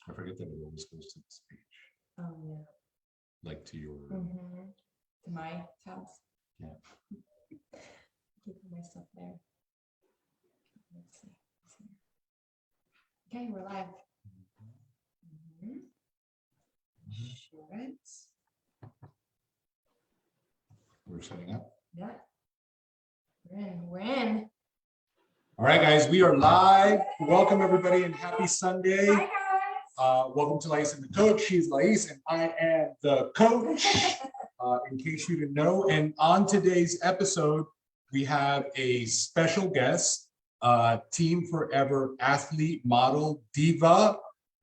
I forget that it always goes to the speech. Oh, yeah. Like to your... To my house. Yeah. Keeping my stuff there. Let's see. Okay, we're live. Insurance. We're setting up. Yeah. We're in. All right, guys, we are live. Welcome, everybody, and happy Sunday. Hi, guys. Welcome to Lais and The Coach. She's Lais, and I am the coach, in case you didn't know. And on today's episode, we have a special guest, Team Forever athlete, model, DIVA,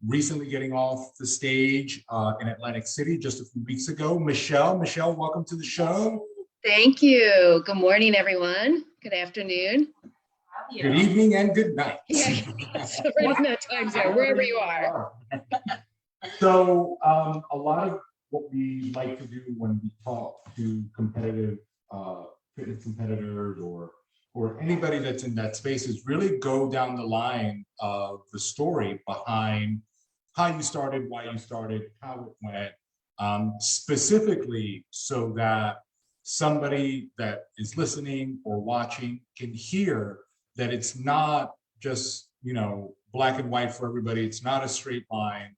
recently getting off the stage in Atlantic City just a few weeks ago. Michelle, welcome to the show. Thank you. Good morning, everyone. Good afternoon. Good evening and good night. Yeah, so right in that time zone, wherever you are. So a lot of what we like to do when we talk to competitive fitness competitors or anybody that's in that space is really go down the line of the story behind how you started, why you started, how it went, specifically so that somebody that is listening or watching can hear that it's not just, black and white for everybody. It's not a straight line.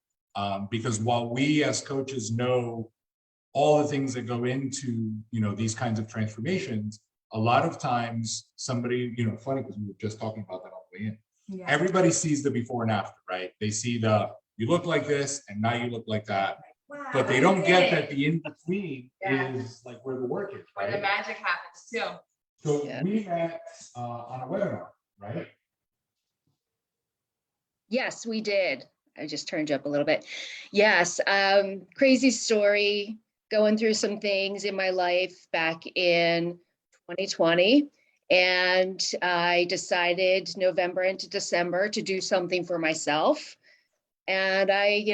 Because while we as coaches know all the things that go into, these kinds of transformations, a lot of times somebody, funny because we were just talking about that on the way in. Yeah. Everybody sees the before and after, right? They see you look like this and now you look like that. Wow, But they don't get that the in-between is like where the work is, where right? the magic happens too. So Yeah. we met on a webinar, right? Yes, we did. I just turned you up a little bit. Yes, crazy story, going through some things in my life back in 2020. And I decided November into December to do something for myself. And I,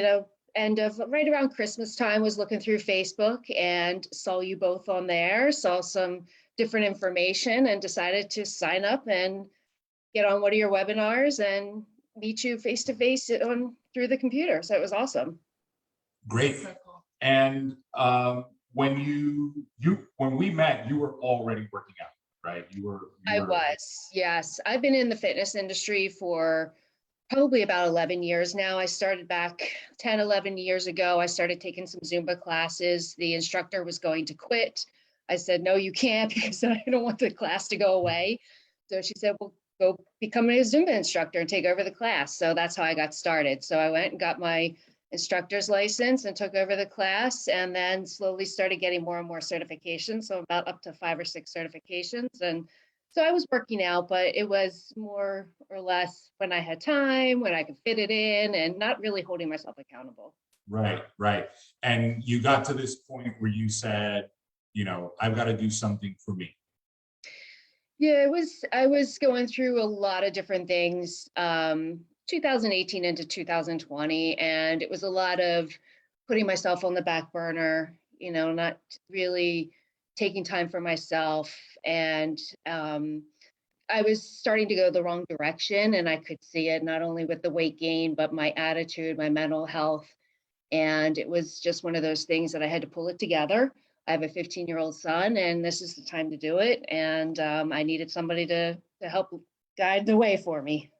right around Christmas time was looking through Facebook and saw you both on there, saw some different information and decided to sign up and get on one of your webinars and meet you face to face through the computer. So it was awesome. Great. So cool. And when we met, you were already working out, right? I was, yes. I've been in the fitness industry for probably about 11 years now. I started back 10, 11 years ago. I started taking some Zumba classes. The instructor was going to quit. I said, no, you can't, because I don't want the class to go away. So she said, well, go become a Zumba instructor and take over the class. So that's how I got started. So I went and got my instructor's license and took over the class, and then slowly started getting more and more certifications. So about up to 5 or 6 certifications. And so I was working out, but it was more or less when I had time, when I could fit it in, and not really holding myself accountable. Right. And you got to this point where you said, I've got to do something for me. Yeah, I was going through a lot of different things, 2018 into 2020, and it was a lot of putting myself on the back burner, not really taking time for myself. And I was starting to go the wrong direction, and I could see it not only with the weight gain, but my attitude, my mental health. And it was just one of those things that I had to pull it together. I have a 15-year-old son, and this is the time to do it. And I needed somebody to help guide the way for me.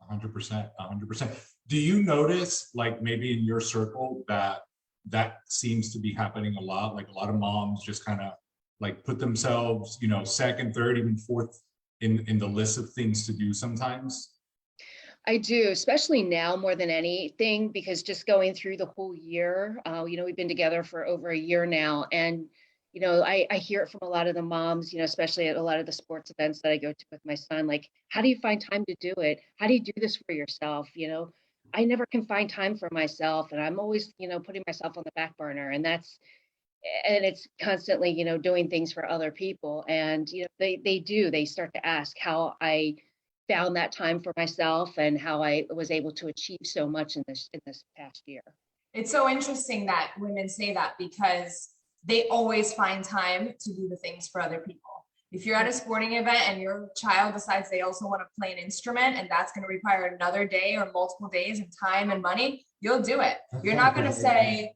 100%. Do you notice, like maybe in your circle, that seems to be happening a lot? Like a lot of moms just kind of like put themselves, second, third, even fourth in the list of things to do sometimes? I do, especially now more than anything, because just going through the whole year, we've been together for over a year now. And, I hear it from a lot of the moms, especially at a lot of the sports events that I go to with my son, like, how do you find time to do it? How do you do this for yourself? I never can find time for myself, and I'm always, putting myself on the back burner, and it's constantly, doing things for other people. And, they start to ask how I found that time for myself and how I was able to achieve so much in this past year. It's so interesting that women say that, because they always find time to do the things for other people. If you're at a sporting event and your child decides they also want to play an instrument and that's going to require another day or multiple days of time and money, you'll do it. You're not going to say,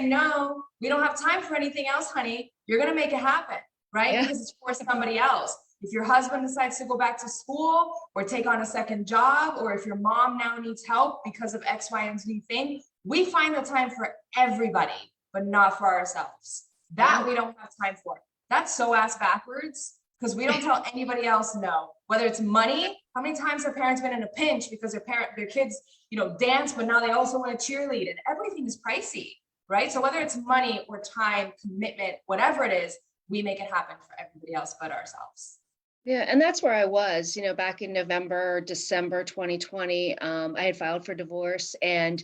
no, we don't have time for anything else, honey. You're going to make it happen, right? Because it's for somebody else. If your husband decides to go back to school or take on a second job, or if your mom now needs help because of X, Y, and Z thing, we find the time for everybody, but not for ourselves. That we don't have time for. That's so ass backwards, because we don't tell anybody else no. Whether it's money, how many times have parents been in a pinch because their kids, dance, but now they also want to cheerlead, and everything is pricey, right? So whether it's money or time, commitment, whatever it is, we make it happen for everybody else but ourselves. Yeah, and that's where I was, back in November, December 2020. I had filed for divorce, and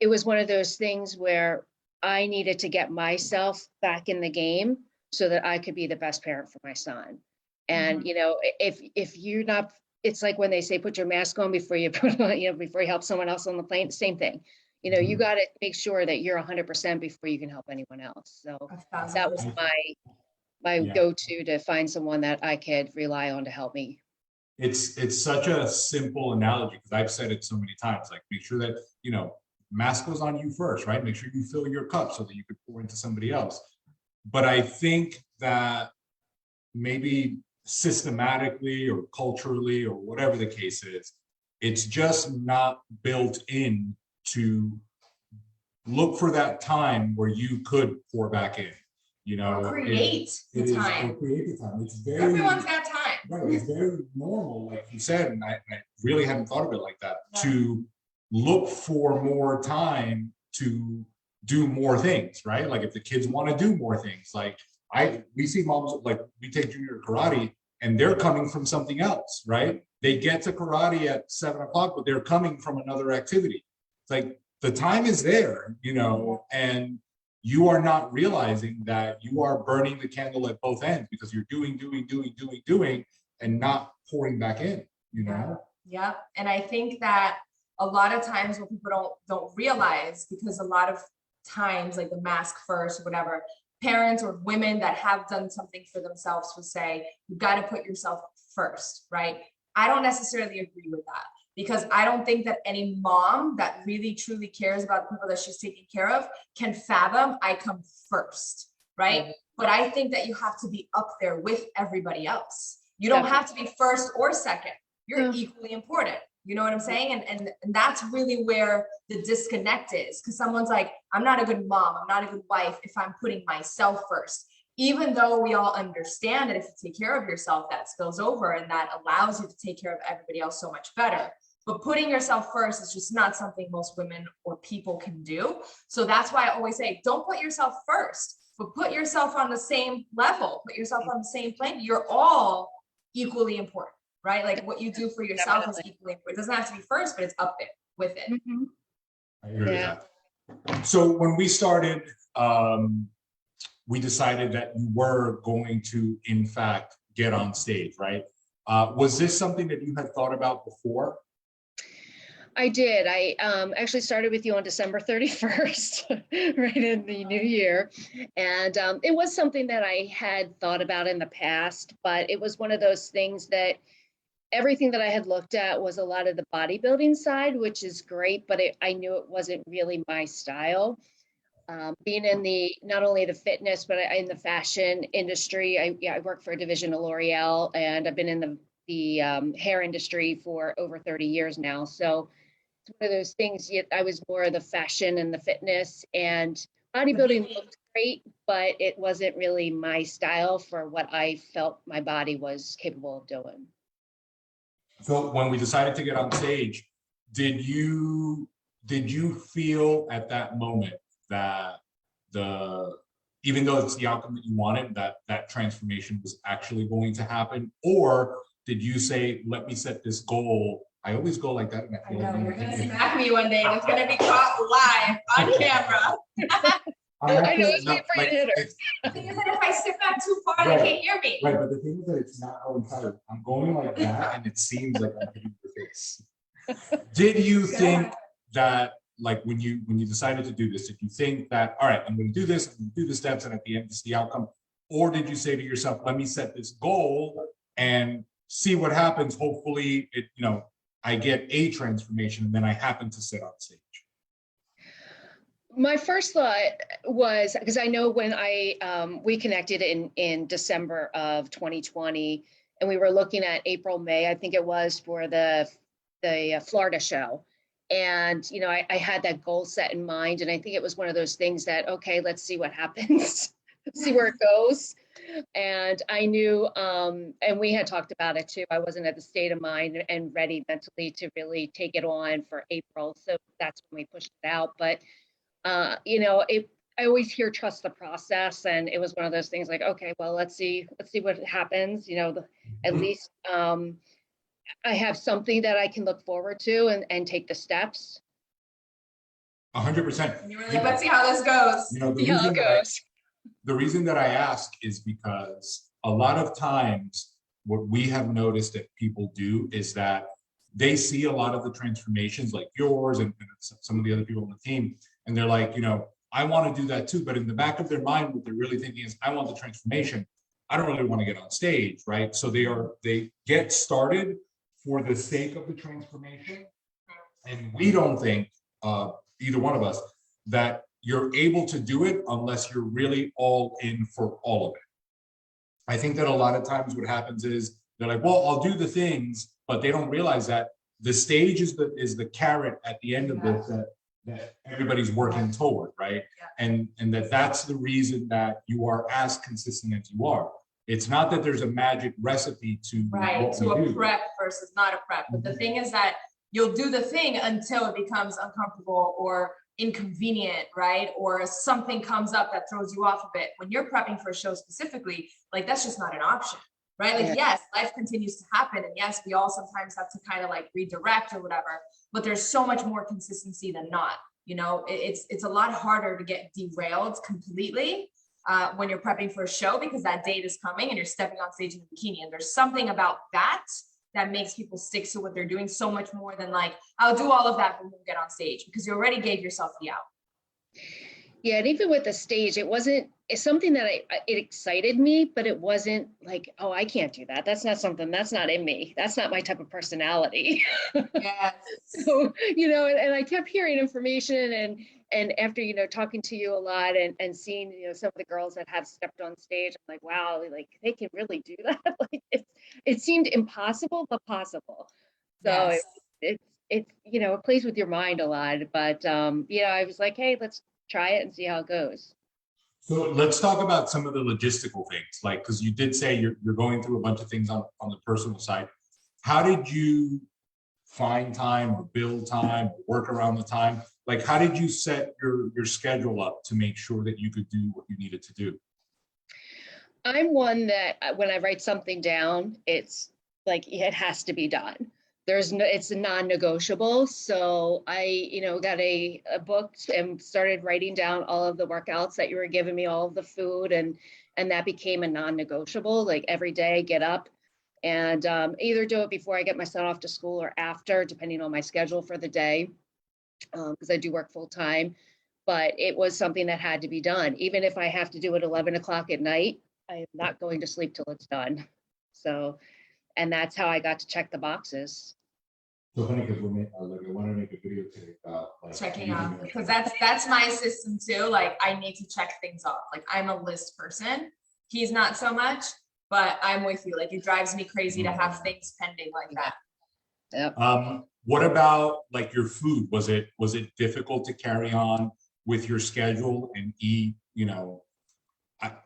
it was one of those things where I needed to get myself back in the game so that I could be the best parent for my son. And, if you're not, it's like when they say, put your mask on before you put on, before you help someone else on the plane, same thing. You got to make sure that you're 100% before you can help anyone else. So that was my go-to to find someone that I could rely on to help me. It's such a simple analogy, because I've said it so many times, like, make sure that, mask goes on you first, right? Make sure you fill your cup so that you could pour into somebody else. But I think that maybe systematically or culturally or whatever the case is, it's just not built in to look for that time where you could pour back in. Create the time. It's very, everyone's got time. Right, it's very normal, like you said, and I really hadn't thought of it like that, to look for more time to do more things, right? Like if the kids want to do more things, like we see moms, like we take junior karate and they're coming from something else, right? They get to karate at 7 o'clock, but they're coming from another activity. It's like the time is there, and you are not realizing that you are burning the candle at both ends, because you're doing, and not pouring back in, Yeah. And I think that a lot of times what people don't realize, because a lot of times, like the mask first or whatever, parents or women that have done something for themselves will say, you got to put yourself first, right? I don't necessarily agree with that, because I don't think that any mom that really truly cares about the people that she's taking care of can fathom I come first, right? Mm-hmm. But I think that you have to be up there with everybody else. You don't have to be first or second. You're equally important. You know what I'm saying? And that's really where the disconnect is, because someone's like, I'm not a good mom, I'm not a good wife if I'm putting myself first. Even though we all understand that if you take care of yourself, that spills over and that allows you to take care of everybody else so much better. But putting yourself first is just not something most women or people can do. So that's why I always say, don't put yourself first, but put yourself on the same level, put yourself on the same plane. You're all equally important, right? Like what you do for yourself is equally important. It doesn't have to be first, but it's up there with it. Mm-hmm. I agree with that. So when we started, we decided that you were going to, in fact, get on stage, right? Was this something that you had thought about before? I did. I actually started with you on December 31st, right in the new year. And it was something that I had thought about in the past, but it was one of those things that everything that I had looked at was a lot of the bodybuilding side, which is great, but I knew it wasn't really my style. Being in not only the fitness, but in the fashion industry, I work for a division of L'Oreal, and I've been in the hair industry for over 30 years now. So it's one of those things, I was more of the fashion and the fitness, and bodybuilding looked great, but it wasn't really my style for what I felt my body was capable of doing. So when we decided to get on stage, did you feel at that moment that even though it's the outcome that you wanted, that transformation was actually going to happen? Or did you say, let me set this goal? I always go like that. And I feel like you're gonna smack me one day and it's gonna be caught live on camera. I know it's like, for hitters. The thing is that if I sit back too far, they can't hear me. Right, but the thing is that it's not going tired. I'm going like that, and it seems like I'm hitting your face. Did you think that, like, when you decided to do this, did you think that, all right, I'm going to do this, I'm going to do the steps, and at the end, this is the outcome? Or did you say to yourself, let me set this goal and see what happens? Hopefully it, I get a transformation and then I happen to sit on stage. My first thought was, because I know when we connected in December of 2020, and we were looking at April, May, I think it was, for the Florida show. And, I had that goal set in mind. And I think it was one of those things that, okay, let's see what happens, see where it goes. And I knew, and we had talked about it too, I wasn't at the state of mind and ready mentally to really take it on for April. So that's when we pushed it out. But I always hear trust the process, and it was one of those things like, okay, well, let's see what happens. At least I have something that I can look forward to and take the steps. 100%. You were like, let's see how this goes. The reason that I ask is because a lot of times what we have noticed that people do is that they see a lot of the transformations like yours and some of the other people on the team, and they're like, I want to do that too. But in the back of their mind, what they're really thinking is, I want the transformation. I don't really want to get on stage, right? So they get started for the sake of the transformation. And we don't think, either one of us, that you're able to do it unless you're really all in for all of it. I think that a lot of times what happens is they're like, well, I'll do the things, but they don't realize that the stage is the carrot at the end of this that everybody's working toward, right? And that's the reason that you are as consistent as you are. It's not that there's a magic recipe to a prep versus not a prep. But the thing is that you'll do the thing until it becomes uncomfortable or inconvenient, right? Or something comes up that throws you off a bit. When you're prepping for a show specifically, like that's just not an option, right? Like, yes, life continues to happen. And yes, we all sometimes have to kind of like redirect or whatever, but there's so much more consistency than not. It's a lot harder to get derailed completely when you're prepping for a show, because that date is coming and you're stepping on stage in a bikini. And there's something about that makes people stick to what they're doing so much more than like, I'll do all of that, but we'll get on stage, because you already gave yourself the out. Yeah, and even with the stage, it's something that it excited me, but it wasn't like, oh, I can't do that. That's not in me. That's not my type of personality. Yes. So, and I kept hearing information and after, talking to you a lot and seeing, some of the girls that have stepped on stage, I'm like, wow, like they can really do that. Like it seemed impossible, but possible. So yes. it plays with your mind a lot, but I was like, hey, let's try it and see how it goes. So let's talk about some of the logistical things, like, because you did say you're going through a bunch of things on the personal side. How did you find time or build time or work around the time? Like, how did you set your schedule up to make sure that you could do what you needed to do? I'm one that when I write something down, it's like, it has to be done. It's a non-negotiable. So I, got a book and started writing down all of the workouts that you were giving me, all of the food, and that became a non-negotiable. Like every day, get up and either do it before I get my son off to school or after, depending on my schedule for the day, because I do work full time. But it was something that had to be done. Even if I have to do it 11 o'clock at night, I am not going to sleep till it's done. So. And that's how I got to check the boxes. So funny, because I want to make a video today about checking off, because that's my system too. Like I need to check things off. Like I'm a list person. He's not so much, but I'm with you. Like it drives me crazy to have things pending like that. Yep. What about like your food? Was it difficult to carry on with your schedule and eat?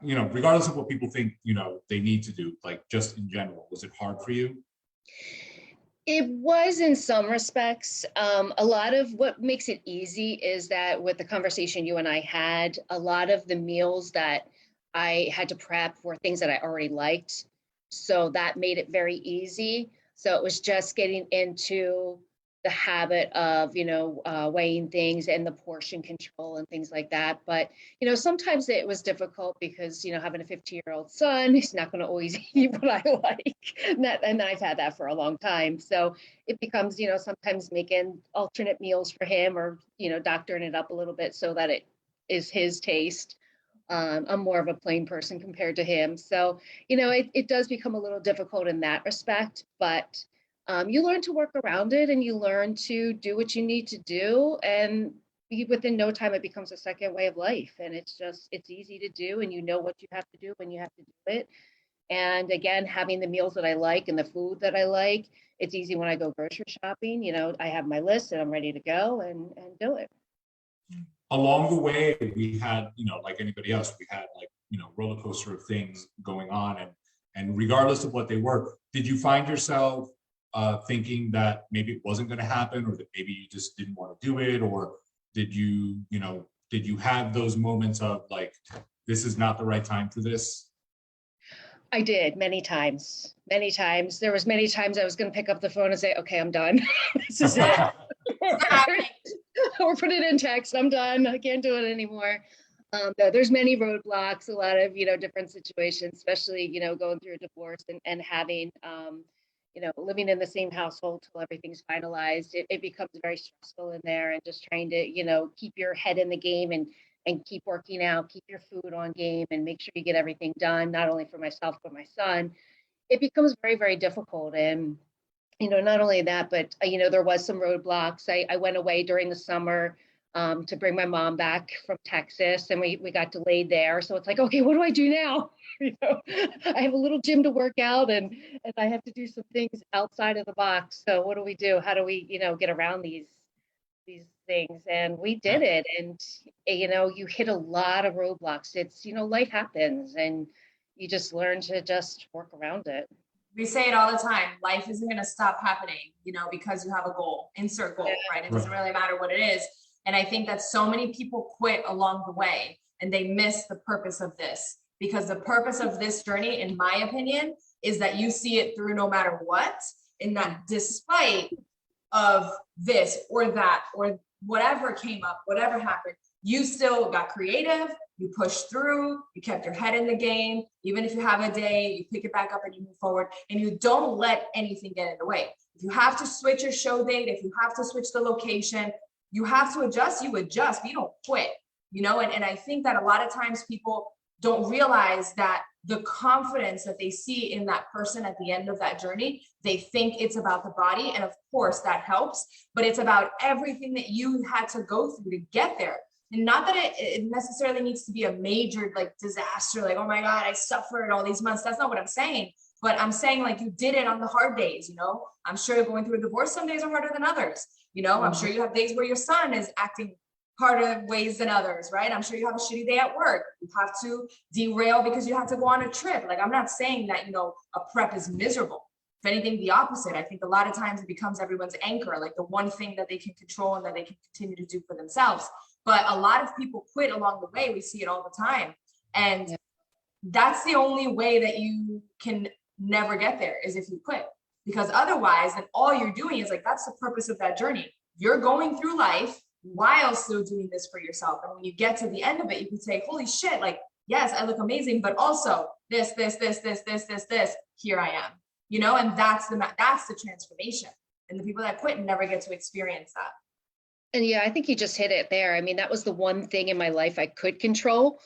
Regardless of what people think, they need to do, like just in general, was it hard for you? It was in some respects. A lot of what makes it easy is that with the conversation you and I had, a lot of the meals that I had to prep were things that I already liked. So that made it very easy. So it was just getting into the habit of, weighing things and the portion control and things like that. But, sometimes it was difficult because, having a 15-year-old son, he's not going to always eat what I like. And I've had that for a long time. So it becomes, sometimes making alternate meals for him or, doctoring it up a little bit so that it is his taste. I'm more of a plain person compared to him. So, it does become a little difficult in that respect, but you learn to work around it and you learn to do what you need to do. And within no time, it becomes a second way of life. And it's easy to do. And you know what you have to do when you have to do it. And again, having the meals that I like and the food that I like, it's easy when I go grocery shopping. I have my list and I'm ready to go and do it. Along the way, we had, like anybody else, we had like, roller coaster of things going on, and regardless of what they were, did you find yourself thinking that maybe it wasn't going to happen, or that maybe you just didn't want to do it, or did you have those moments of like, this is not the right time for this? I did many times. Many times. There was many times I was going to pick up the phone and say, okay, I'm done. This is it. Or put it in text. I'm done. I can't do it anymore. There's many roadblocks, a lot of, different situations, especially, going through a divorce and having, living in the same household till everything's finalized. It becomes very stressful in there, and just trying to, keep your head in the game and keep working out, keep your food on game, and make sure you get everything done, not only for myself, but my son. It becomes very, very difficult. And, not only that, but, there was some roadblocks. I went away during the summer to bring my mom back from Texas, and we got delayed there. So it's like, okay, what do I do now? I have a little gym to work out, and I have to do some things outside of the box. So what do we do? How do we, get around these things? And we did it. And, you hit a lot of roadblocks. It's, life happens, and you just learn to just work around it. We say it all the time. Life isn't going to stop happening, because you have a goal, insert goal, right? It doesn't really matter what it is. And I think that so many people quit along the way, and they miss the purpose of this, because the purpose of this journey, in my opinion, is that you see it through no matter what, and that despite of this or that, or whatever came up, whatever happened, you still got creative, you pushed through, you kept your head in the game. Even if you have a day, you pick it back up and you move forward, and you don't let anything get in the way. If you have to switch your show date, if you have to switch the location, you have to adjust, you adjust, but you don't quit, and I think that a lot of times people don't realize that the confidence that they see in that person at the end of that journey, they think it's about the body. And of course that helps, but it's about everything that you had to go through to get there. And not that it necessarily needs to be a major disaster, like, oh my God, I suffered all these months. That's not what I'm saying. But I'm saying, like, you did it on the hard days, I'm sure going through a divorce, some days are harder than others. I'm sure you have days where your son is acting harder ways than others, right? I'm sure you have a shitty day at work. You have to derail because you have to go on a trip. Like, I'm not saying that, a prep is miserable. If anything, the opposite. I think a lot of times it becomes everyone's anchor, like the one thing that they can control and that they can continue to do for themselves. But a lot of people quit along the way. We see it all the time. And that's the only way that you can never get there, is if you quit. Because otherwise, then all you're doing is that's the purpose of that journey. You're going through life while still doing this for yourself. And when you get to the end of it, you can say, holy shit, yes, I look amazing, but also this, here I am, and that's the transformation. And the people that quit never get to experience that. And yeah, I think you just hit it there. I mean, that was the one thing in my life I could control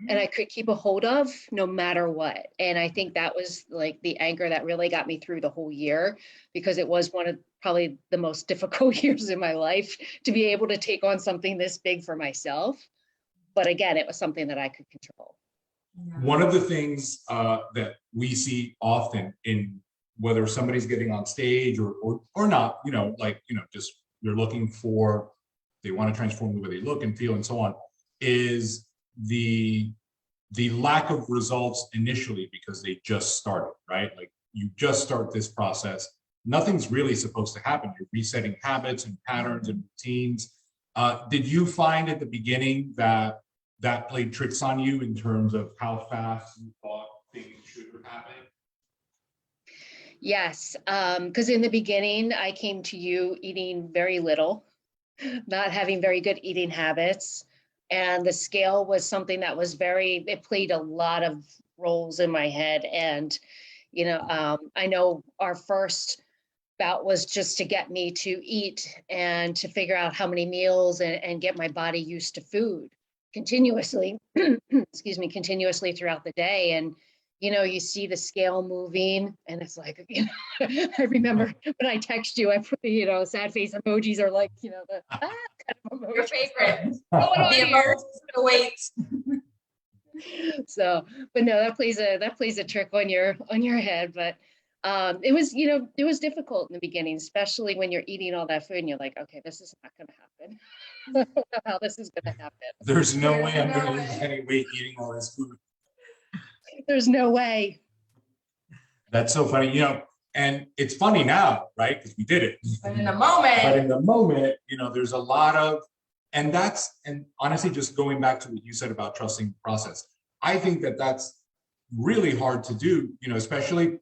and I could keep a hold of no matter what. And I think that was the anchor that really got me through the whole year, because it was one of probably the most difficult years in my life to be able to take on something this big for myself. But again, it was something that I could control. One of the things that we see often, in whether somebody's getting on stage or not, just you're looking for, they want to transform the way they look and feel and so on, is the lack of results initially, because they just started, right? Like, you just start this process. Nothing's really supposed to happen. You're resetting habits and patterns and routines. Did you find at the beginning that played tricks on you in terms of how fast you thought things should happen? Yes, because in the beginning, I came to you eating very little, not having very good eating habits. And the scale was something that was it played a lot of roles in my head. And, I know our first bout was just to get me to eat and to figure out how many meals and get my body used to food. continuously, excuse me, continuously throughout the day. And, you see the scale moving and it's like, I remember when I text you, I put the, sad face emojis are like, the kind of Your emojis favorite. going on The here. emotions, the weight. So, but no, that plays a trick on your head. But it was difficult in the beginning, especially when you're eating all that food and you're like, okay, this is not going to happen. I don't know how this is going to happen. There's no way I'm no going to way. lose any weight eating all this food. There's no way. That's so funny, and it's funny now, right? Because we did it. But in the But moment, in the moment, there's a lot of, and honestly, just going back to what you said about trusting the process, I think that that's really hard to do, especially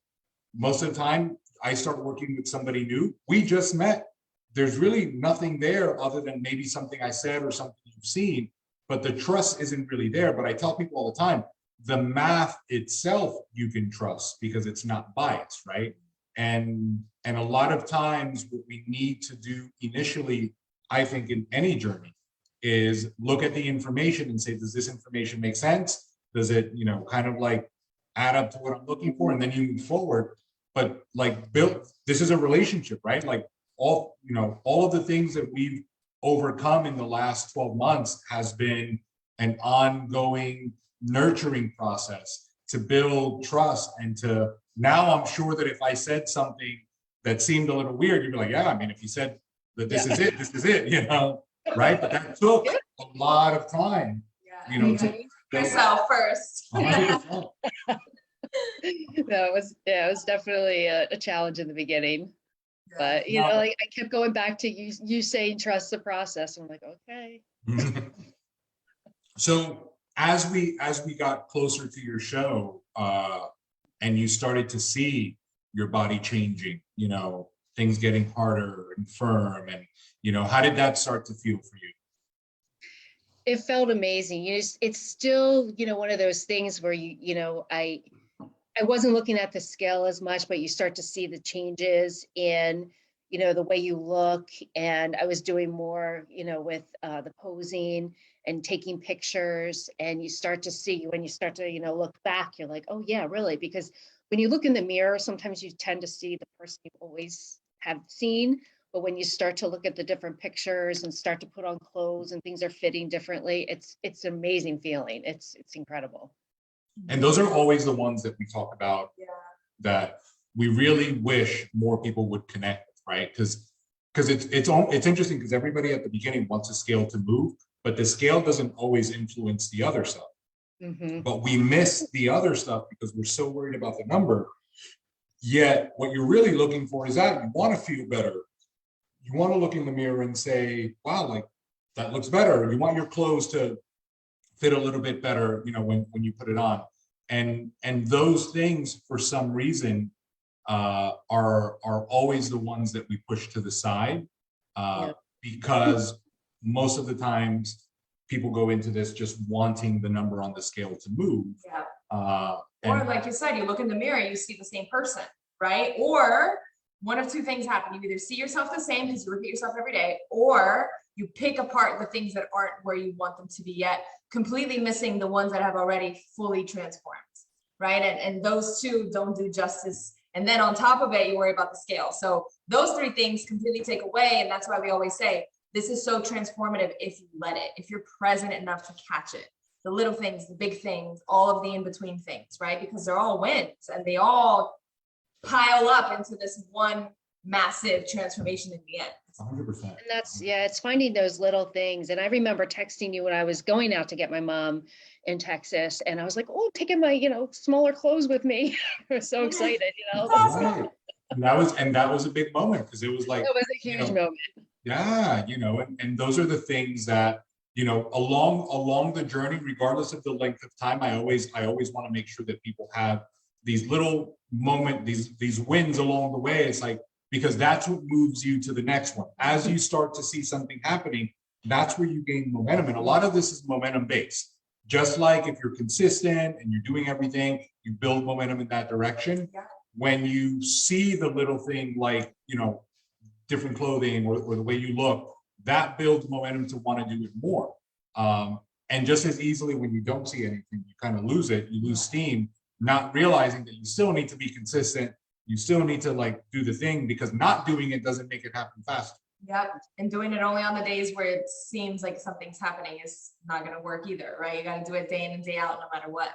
most of the time I start working with somebody new. We just met. There's really nothing there other than maybe something I said or something you've seen, but the trust isn't really there. But I tell people all the time, the math itself you can trust because it's not biased, right? And a lot of times what we need to do initially, I think in any journey, is look at the information and say, does this information make sense? Does it, kind of like add up to what I'm looking for? And then you move forward. But like this is a relationship, right? Like all of the things that we've overcome in the last 12 months has been an ongoing nurturing process to build trust. And to now I'm sure that if I said something that seemed a little weird, you'd be like, yeah, I mean, if you said that this is it, right? But that took a lot of time, yeah, to yourself first. 100%. No, it was definitely a challenge in the beginning. But I kept going back to you saying trust the process. I'm like, okay. So as we got closer to your show, and you started to see your body changing, things getting harder and firm, and how did that start to feel for you? It felt amazing. It's still, one of those things where I wasn't looking at the scale as much, but you start to see the changes in, the way you look. And I was doing more, with the posing and taking pictures. And you start to see, when you start to, look back, you're like, oh yeah, really? Because when you look in the mirror, sometimes you tend to see the person you always have seen. But when you start to look at the different pictures and start to put on clothes and things are fitting differently, it's an amazing feeling. It's incredible. And those are always the ones that we talk about, that we really wish more people would connect with, right? Because it's interesting because everybody at the beginning wants a scale to move, but the scale doesn't always influence the other stuff. Mm-hmm. But we miss the other stuff because we're so worried about the number. Yet what you're really looking for is that you want to feel better. You want to look in the mirror and say, wow, like that looks better. You want your clothes to fit a little bit better, when you put it on. And those things, for some reason, are always the ones that we push to the side, because most of the times people go into this just wanting the number on the scale to move. Or like you said, you look in the mirror, you see the same person, right? Or one of two things happen. You either see yourself the same because you repeat yourself every day, or you pick apart the things that aren't where you want them to be yet, completely missing the ones that have already fully transformed, right? And those two don't do justice. And then on top of it, you worry about the scale. So those three things completely take away. And that's why we always say, this is so transformative if you let it, if you're present enough to catch it. The little things, the big things, all of the in-between things, right? Because they're all wins and they all pile up into this one massive transformation in the end. 100%. And it's finding those little things. And I remember texting you when I was going out to get my mom in Texas, and I was like, oh, taking my, smaller clothes with me. I was so excited, Right. And that was a big moment because it was like, it was a huge moment. Yeah, and those are the things that, along the journey, regardless of the length of time, I always want to make sure that people have these little these wins along the way. It's like, because that's what moves you to the next one. As you start to see something happening, that's where you gain momentum. And a lot of this is momentum based. Just like if you're consistent and you're doing everything, you build momentum in that direction. Yeah. When you see the little thing like, different clothing or the way you look, that builds momentum to want to do it more. And just as easily, when you don't see anything, you kind of lose it, you lose steam, not realizing that you still need to be consistent. You still need to like do the thing, because not doing it doesn't make it happen fast. Yep. And doing it only on the days where it seems like something's happening is not going to work either, right? You got to do it day in and day out, no matter what.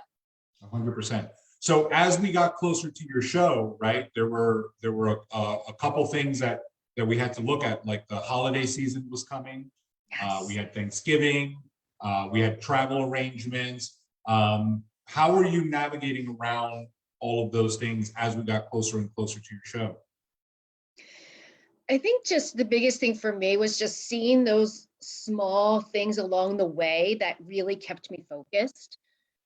100%. So as we got closer to your show, right, there were a couple things that we had to look at, like the holiday season was coming. Yes. We had Thanksgiving. We had travel arrangements. How were you navigating around all of those things as we got closer and closer to your show? I think just the biggest thing for me was just seeing those small things along the way that really kept me focused.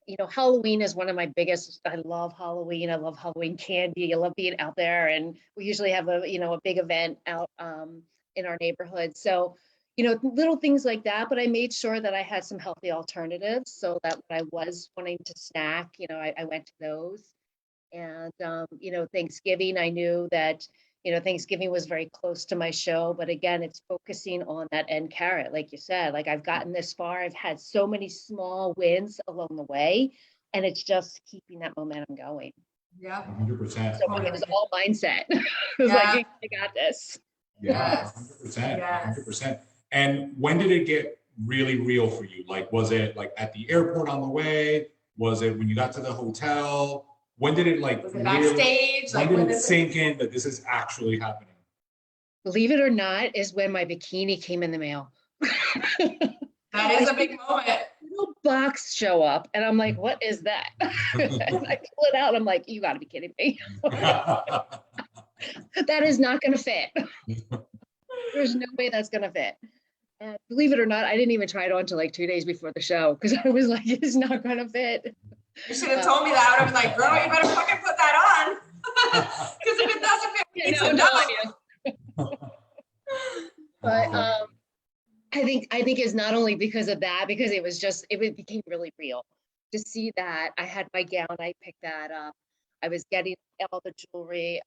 You know, Halloween is one of my biggest. I love Halloween. I love Halloween candy. I love being out there, and we usually have a big event out in our neighborhood. So, little things like that. But I made sure that I had some healthy alternatives, so that when I was wanting to snack, I went to those. And Thanksgiving, I knew that Thanksgiving was very close to my show, but again, it's focusing on that end carrot, like you said. Like, I've gotten this far, I've had so many small wins along the way, and it's just keeping that momentum going. Yeah. 100%. So it was all mindset. It was like, I got this. Yeah, 100%. 100%. And when did it get really real for you? Like, was it like at the airport on the way? Was it when you got to the hotel? When did it like Was it backstage? When did it sink in that this is actually happening? Believe it or not, is when my bikini came in the mail. That is a big moment. Little box show up, and I'm like, what is that? And I pull it out, I'm like, you gotta be kidding me. That is not gonna fit. There's no way that's gonna fit. And believe it or not, I didn't even try it on until like 2 days before the show, because I was like, it's not gonna fit. You should have told me that. I would have been like, girl, you better fucking put that on. Because if it doesn't fit, we need to know. But I think it's not only because of that, because it became really real to see that I had my gown, I picked that up. I was getting all the jewelry,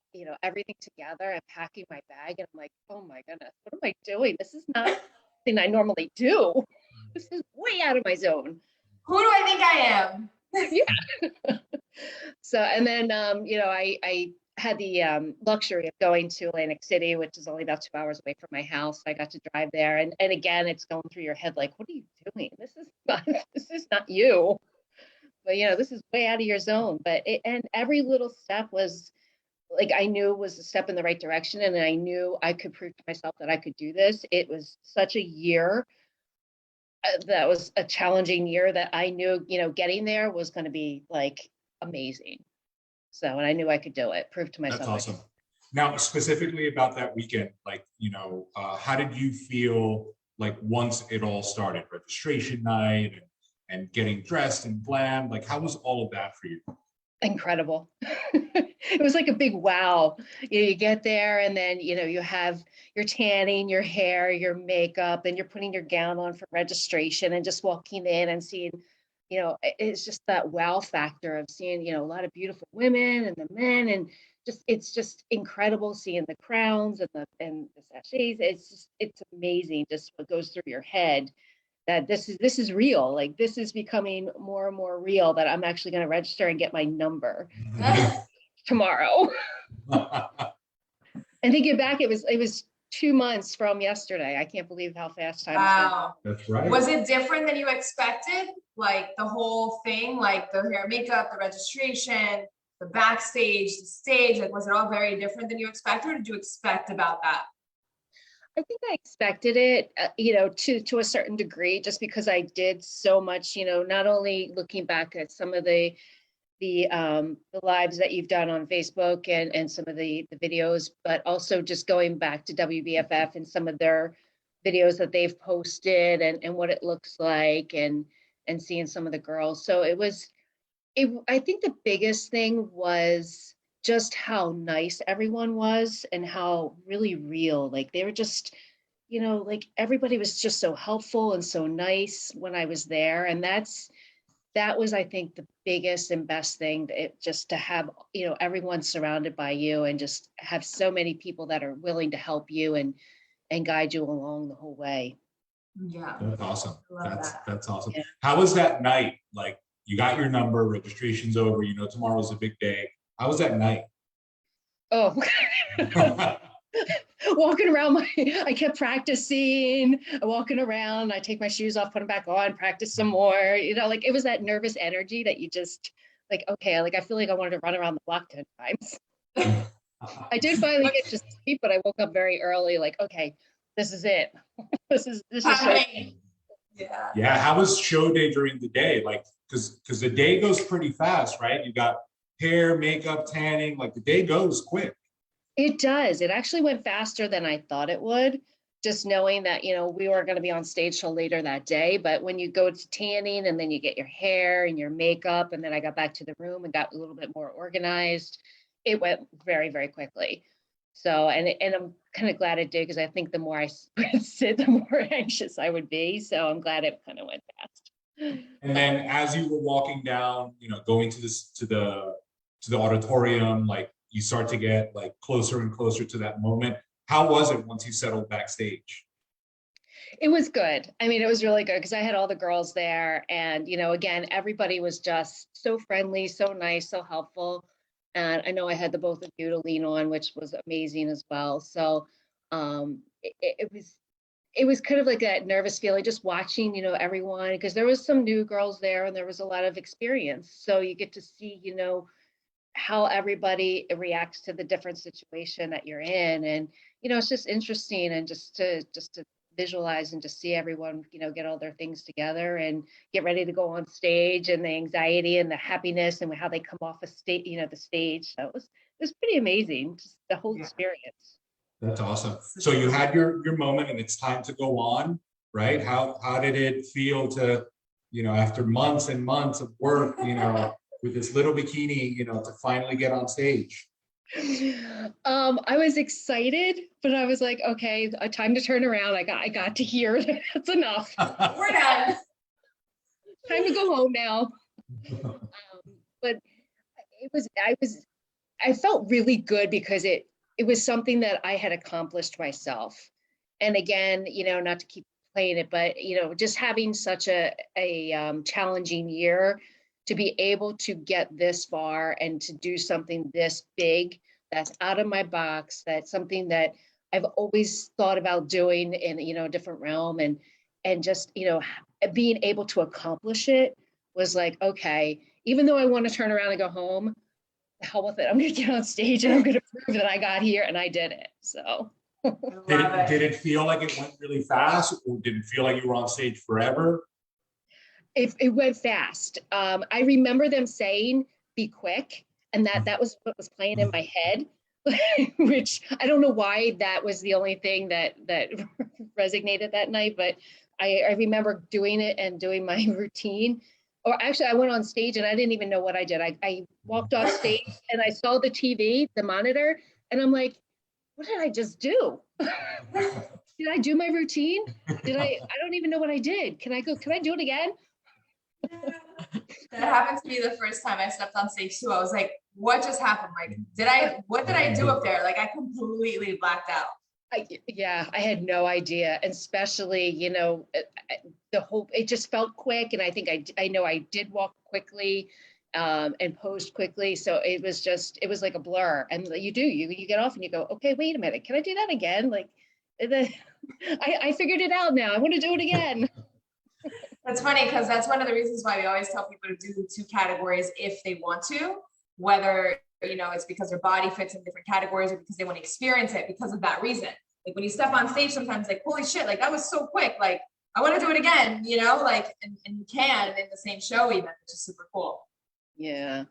everything together and packing my bag. And I'm like, oh my goodness, what am I doing? This is not something I normally do. This is way out of my zone. Who do I think I am? Yeah. So, and then, I had the luxury of going to Atlantic City, which is only about 2 hours away from my house. I got to drive there. And again, it's going through your head, like, what are you doing? This is not you. But, this is way out of your zone. But and every little step was like, I knew was a step in the right direction. And I knew I could prove to myself that I could do this. It was such a year. That was a challenging year that I knew, getting there was going to be like amazing. So, and I knew I could do it, prove to myself. That's awesome. Now, specifically about that weekend, like, how did you feel like once it all started, registration night and getting dressed and glam? Like, how was all of that for you? Incredible. It was like a big wow. You get there, and then you have your tanning, your hair, your makeup, and you're putting your gown on for registration, and just walking in and seeing, it's just that wow factor of seeing, a lot of beautiful women and the men, and it's just incredible seeing the crowns and the sachets. It's amazing just what goes through your head, that this is real. Like, this is becoming more and more real, that I'm actually going to register and get my number tomorrow. And thinking back, it was 2 months from yesterday. I can't believe how fast time is going. That's right. Was it different than you expected? Like the whole thing, like the hair, makeup, the registration, the backstage, the stage, like, was it all very different than you expected, or did you expect about that? I think I expected it, to a certain degree, just because I did so much, not only looking back at some of the lives that you've done on Facebook and some of the videos, but also just going back to WBFF and some of their videos that they've posted and what it looks like, and seeing some of the girls. So I think the biggest thing was just how nice everyone was and how really real, like they were just, like everybody was just so helpful and so nice when I was there. And that was, I think, the biggest and best thing, just to have, everyone surrounded by you, and just have so many people that are willing to help you and guide you along the whole way. Yeah. That's awesome. Love that. That's awesome. Yeah. How was that night? Like, you got your number, registration's over, you know, tomorrow's a big day. How was that night? Oh, walking around I kept practicing, walking around, I take my shoes off, put them back on, practice some more, you know, like it was that nervous energy that you just like, okay, like I feel like I wanted to run around the block 10 times. I did finally get to sleep, but I woke up very early, like, okay, this is it. This is so Yeah. Yeah, how was show day during the day? Like, because the day goes pretty fast, right? You got hair, makeup, tanning, like the day goes quick. It does. It actually went faster than I thought it would, just knowing that, you know, we were going to be on stage till later that day. But when you go to tanning and then you get your hair and your makeup, and then I got back to the room and got a little bit more organized, it went very, very quickly. So, and I'm kind of glad it did, because I think the more I sit, the more anxious I would be. So I'm glad it kind of went fast. And then as you were walking down, you know, going to this to the auditorium, like you start to get like closer and closer to that moment. How was it once you settled backstage? It was good. I mean, it was really good because I had all the girls there, and, you know, again, everybody was just so friendly, so nice, so helpful. And I know I had the both of you to lean on, which was amazing as well. So it was kind of like that nervous feeling just watching, you know, everyone, because there was some new girls there and there was a lot of experience. So you get to see, you know, how everybody reacts to the different situation that you're in. And, you know, it's just interesting, and just to visualize and to see everyone, you know, get all their things together and get ready to go on stage, and the anxiety and the happiness and how they come off a stage, you know, the stage. So it was pretty amazing, just the whole Yeah. experience. That's awesome. So you had your moment and it's time to go on, right? How did it feel to, you know, after months and months of work, you know, with this little bikini, you know, to finally get on stage? I was excited, but I was like, okay, time to turn around. I got to hear it. That's enough. We're done. Time to go home now. But I felt really good because it was something that I had accomplished myself. And again, you know, not to keep playing it, but, you know, just having such a challenging year, to be able to get this far and to do something this big, that's out of my box, that's something that I've always thought about doing in, you know, a different realm, and just, you know, being able to accomplish it was like, okay, even though I want to turn around and go home, the hell with it. I'm going to get on stage and I'm going to prove that I got here and I did it. So Did it feel like it went really fast, or did it feel like you were on stage forever? it went fast. I remember them saying, be quick. And that was what was playing in my head, which I don't know why that was the only thing that resonated that night. But I remember doing it and doing my routine. Or actually, I went on stage and I didn't even know what I did. I walked off stage and I saw the TV, the monitor, and I'm like, what did I just do? Did I do my routine? I don't even know what I did. Can I do it again? That happened to me the first time I stepped on stage too. I was like, what just happened? Like, what did I do up there? Like, I completely blacked out. I had no idea. And especially, you know, it just felt quick. And I think I know I did walk quickly, and posed quickly. So it was like a blur. And you get off and you go, okay, wait a minute. Can I do that again? Like, I figured it out now. I want to do it again. That's funny, because that's one of the reasons why we always tell people to do 2 categories if they want to, whether, you know, it's because their body fits in different categories or because they want to experience it because of that reason. Like when you step on stage, sometimes like, holy shit, like that was so quick. Like I want to do it again, you know, like, and you can in the same show even, which is super cool. Yeah.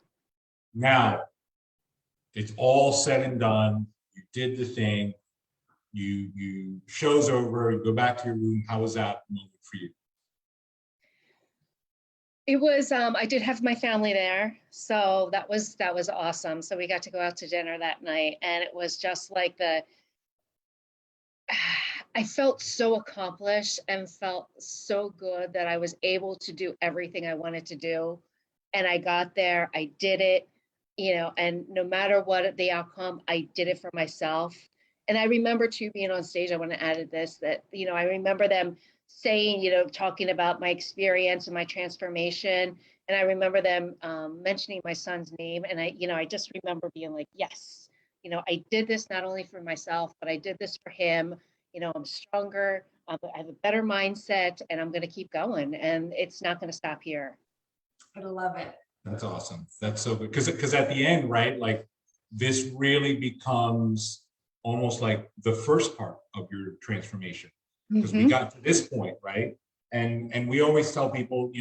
Now, it's all said and done. You did the thing. You show's over. You go back to your room. How was that moment for you? It was, I did have my family there. So that was awesome. So we got to go out to dinner that night, and it was just like I felt so accomplished and felt so good that I was able to do everything I wanted to do. And I got there, I did it, you know, and no matter what the outcome, I did it for myself. And I remember too, being on stage, I want to add this, that, I remember them saying, talking about my experience and my transformation. And I remember them mentioning my son's name. And I just remember being like, yes, I did this not only for myself, but I did this for him. I'm stronger. I have a better mindset, and I'm going to keep going. And it's not going to stop here. I love it. That's awesome. That's so good. Because at the end, right, like this really becomes almost like the first part of your transformation. Because we got to this point, right? And we always tell people,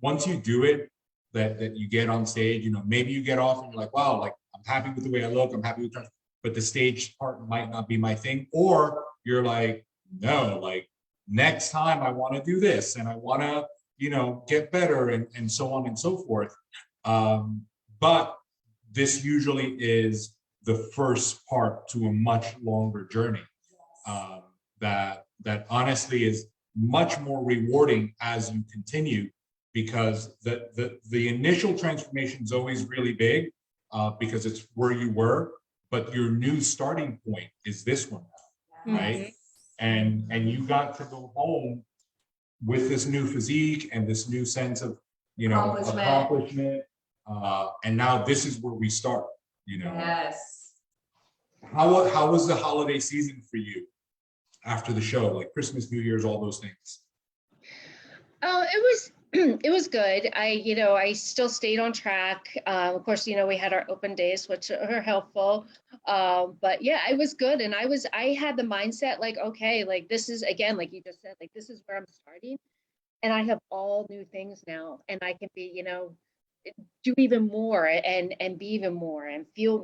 once you do it, that you get on stage, maybe you get off and you're like, wow, like I'm happy with the way I look, I'm happy with but the stage part might not be my thing. Or you're like, no, like next time I want to do this and I want to, get better and so on and so forth. But this usually is the first part to a much longer journey that honestly is much more rewarding as you continue, because the initial transformation is always really big because it's where you were, but your new starting point is this one, right? And you got to go home with this new physique and this new sense of accomplishment, and now this is where we start. Yes. How was the holiday season for you after the show, like Christmas, New Year's, all those things? Oh, it was good. I still stayed on track. Of course, we had our open days, which are helpful. But yeah, it was good. And I had the mindset like, okay, like this is, again, like you just said, like this is where I'm starting. And I have all new things now, and I can be, do even more and be even more and feel,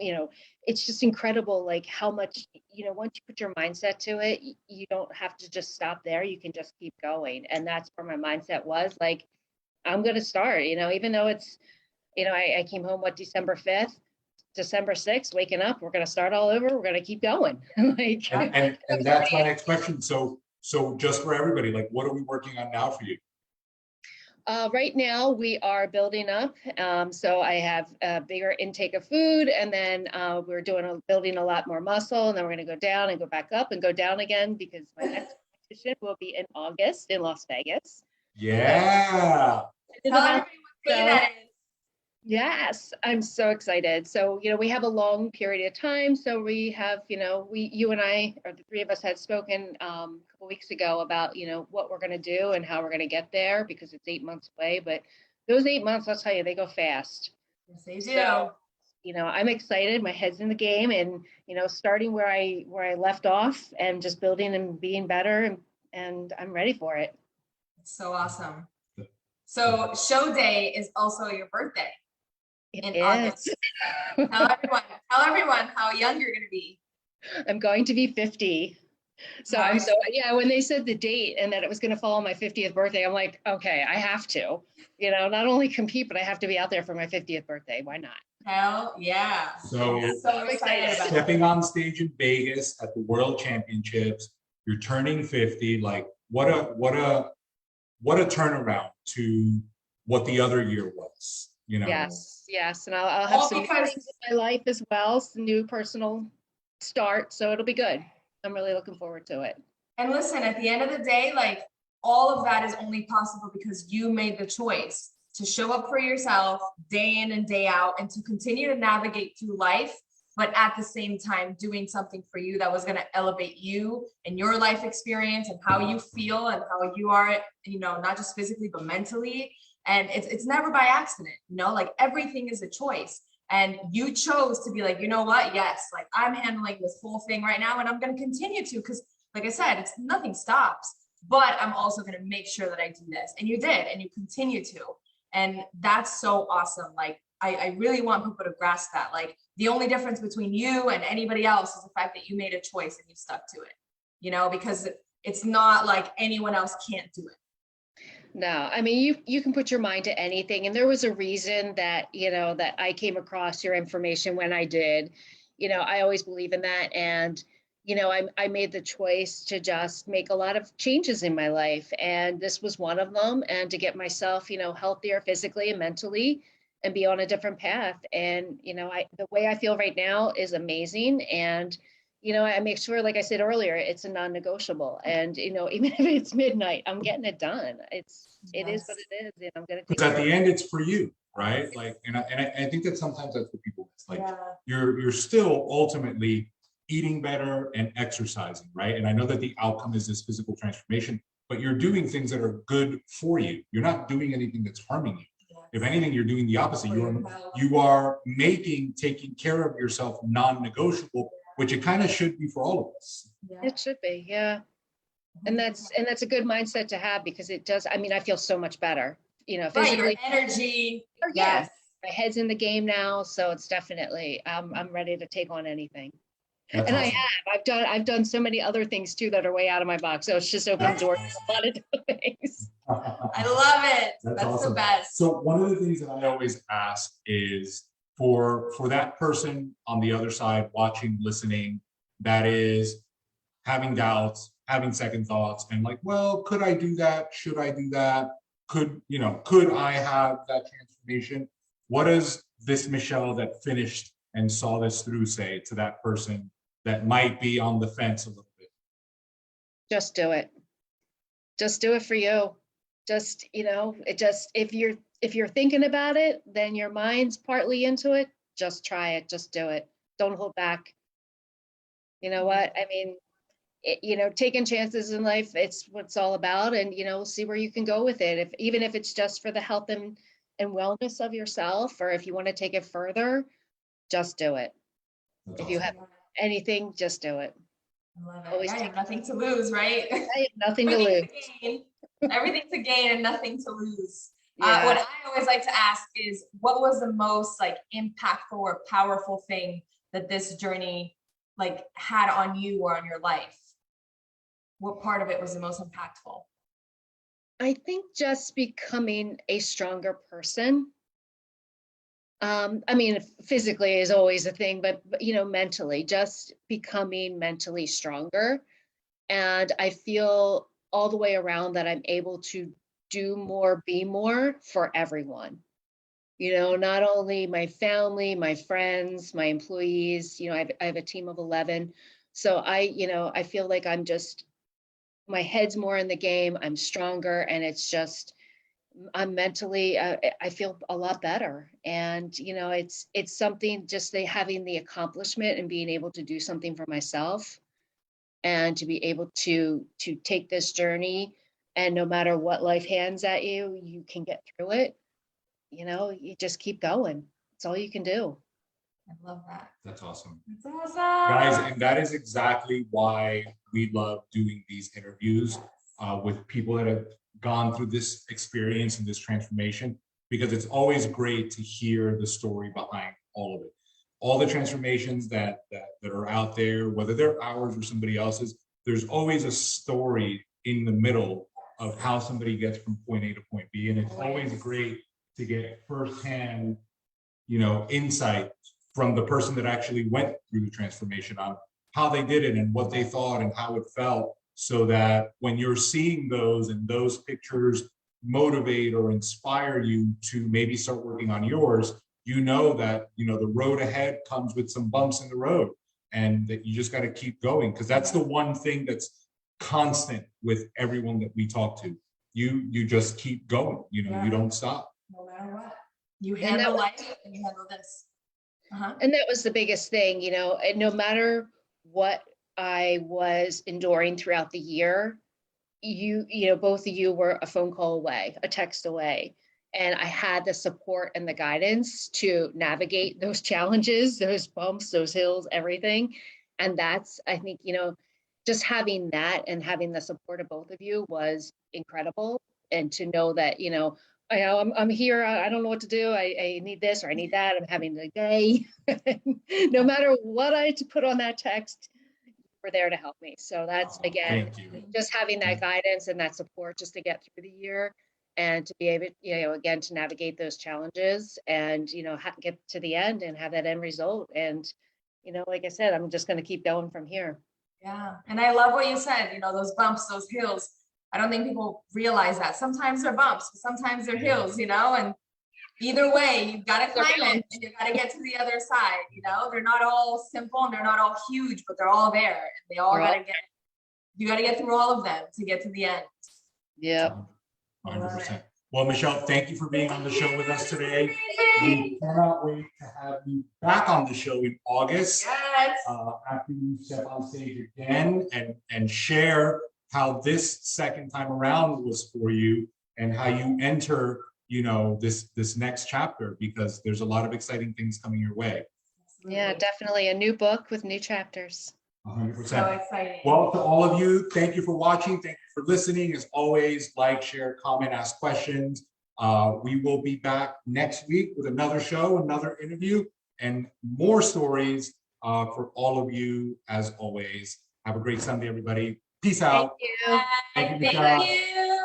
it's just incredible, like how much, once you put your mindset to it, you don't have to just stop there. You can just keep going. And that's where my mindset was like, I'm going to start, even though it's, I came home, December 5th, December 6th, waking up, we're going to start all over. We're going to keep going. Like, and that's my next question. So just for everybody, like, what are we working on now for you? Right now we are building up. So I have a bigger intake of food, and then we're building a lot more muscle, and then we're going to go down and go back up and go down again, because my next competition will be in August in Las Vegas. Yeah. Tell everyone what that is. Yes, I'm so excited. So, we have a long period of time. So we have, you and I, or the three of us, had spoken a couple weeks ago about, what we're going to do and how we're going to get there, because it's 8 months away. But those 8 months, I'll tell you, they go fast. Yes, they do. So, I'm excited. My head's in the game, and, starting where I left off and just building and being better, and I'm ready for it. So awesome. So show day is also your birthday. In August. Tell everyone how young you're going to be. I'm going to be 50. So Nice. When they said the date and that it was going to fall on my 50th birthday, I'm like, okay, I have to, not only compete, but I have to be out there for my 50th birthday. Why not? Hell yeah. So I'm excited about stepping on stage in Vegas at the World Championships, you're turning 50, like what a turnaround to what the other year was. Yes. And I'll have some things in my life as well, some new personal start. So it'll be good. I'm really looking forward to it. And listen, at the end of the day, like all of that is only possible because you made the choice to show up for yourself day in and day out, and to continue to navigate through life, but at the same time doing something for you that was going to elevate you and your life experience and how you feel and how you are, not just physically, but mentally. And it's never by accident, like everything is a choice. And you chose to be like, you know what? Yes, like I'm handling this whole thing right now, and I'm going to continue to, because like I said, nothing stops, but I'm also going to make sure that I do this. And you did, and you continue to. And that's so awesome. Like, I really want people to grasp that. Like the only difference between you and anybody else is the fact that you made a choice and you stuck to it, because it's not like anyone else can't do it. No, I mean, you can put your mind to anything. And there was a reason that, that I came across your information when I did. I always believe in that. And, I made the choice to just make a lot of changes in my life. And this was one of them. And to get myself, healthier physically and mentally, and be on a different path. And, the way I feel right now is amazing. And, I make sure, like I said earlier, it's a non-negotiable. And, even if it's midnight, I'm getting it done. It is what it is. And I'm going to take Because at care the of end, it's for you, right? Like, and I think that sometimes that's what people miss. Like, Yeah. you're still ultimately eating better and exercising, right? And I know that the outcome is this physical transformation, but you're doing things that are good for you. You're not doing anything that's harming you. If anything, you're doing the opposite. You are making taking care of yourself non-negotiable, which it kind of should be for all of us. It should be, yeah. And that's a good mindset to have, because it does. I mean, I feel so much better, Right, your physically. energy. Oh, yeah. Yes. My head's in the game now, so it's definitely I'm ready to take on anything. That's And awesome. I've done so many other things too that are way out of my box. So it's just opened doors to a lot of different things. I love it. That's awesome. the best. So one of the things that I always ask is for that person on the other side watching, listening, that is having doubts, having second thoughts, and like, well, could I do that? Should I do that? Could I have that transformation? What does this Michelle that finished and saw this through say to that person that might be on the fence a little bit? Just do it. Just do it for you. Just, if you're thinking about it, then your mind's partly into it. Just try it. Just do it. Don't hold back. You know what? I mean, taking chances in life, it's what it's all about. And, see where you can go with it. Even if it's just for the health and wellness of yourself, or if you want to take it further, just do it. That's If you awesome. have anything, just do it. I love it. Always I take have nothing to lose, right? I have nothing to lose. Everything to gain and nothing to lose. Yeah. What I always like to ask is, what was the most impactful or powerful thing that this journey had on you or on your life? What part of it was the most impactful? I think just becoming a stronger person. I mean, physically is always a thing, but mentally, just becoming mentally stronger. And I feel all the way around that I'm able to do more, be more for everyone. Not only my family, my friends, my employees, I have a team of 11. So I feel like my head's more in the game, I'm stronger, and I'm mentally, I feel a lot better. And, it's something just having the accomplishment and being able to do something for myself, and to be able to take this journey, and no matter what life hands at you, you can get through it. You just keep going. It's all you can do. I love that. That's awesome. That's awesome. Guys, and that is exactly why we love doing these interviews with people that have gone through this experience and this transformation, because it's always great to hear the story behind all of it. All the transformations that are out there, whether they're ours or somebody else's, there's always a story in the middle of how somebody gets from point A to point B. And it's always great to get firsthand, insight from the person that actually went through the transformation on how they did it and what they thought and how it felt, so that when you're seeing those and those pictures motivate or inspire you to maybe start working on yours, that the road ahead comes with some bumps in the road, and that you just got to keep going, because that's the one thing that's constant with everyone that we talk to. You just keep going. You don't stop. No matter what, you handle life and you handle this. And that was the biggest thing, and no matter what I was enduring throughout the year, both of you were a phone call away, a text away. And I had the support and the guidance to navigate those challenges, those bumps, those hills, everything. And that's, I think, just having that and having the support of both of you was incredible. And to know that, I'm here, I don't know what to do. I need this or I need that. I'm having a day. No matter what I had to put on that text, were there to help me. So that's, again, just having that guidance and that support just to get through the year, and to be able, again, to navigate those challenges and, get to the end and have that end result. And, like I said, I'm just going to keep going from here. Yeah. And I love what you said, those bumps, those hills. I don't think people realize that sometimes they're bumps, but sometimes they're hills, and either way, you've got to climb Around. it and you got to get to the other side. You know, they're not all simple and they're not all huge, but they're all there. And they all got to get, you got to get through all of them to get to the end. Yep. 100%. Well, Michelle, thank you for being on the show with us today. We cannot wait to have you back on the show in August. Yes. After you step on stage again and share how this second time around was for you and how you enter, you know, this next chapter, because there's a lot of exciting things coming your way. Yeah, definitely a new book with new chapters. 100%. So exciting. Well, to all of you, thank you for watching. Thank you for listening. As always, like, share, comment, ask questions. We will be back next week with another show, another interview, and more stories for all of you. As always, have a great Sunday, everybody. Peace out. Thank you. Thank you, Thank Michelle. you.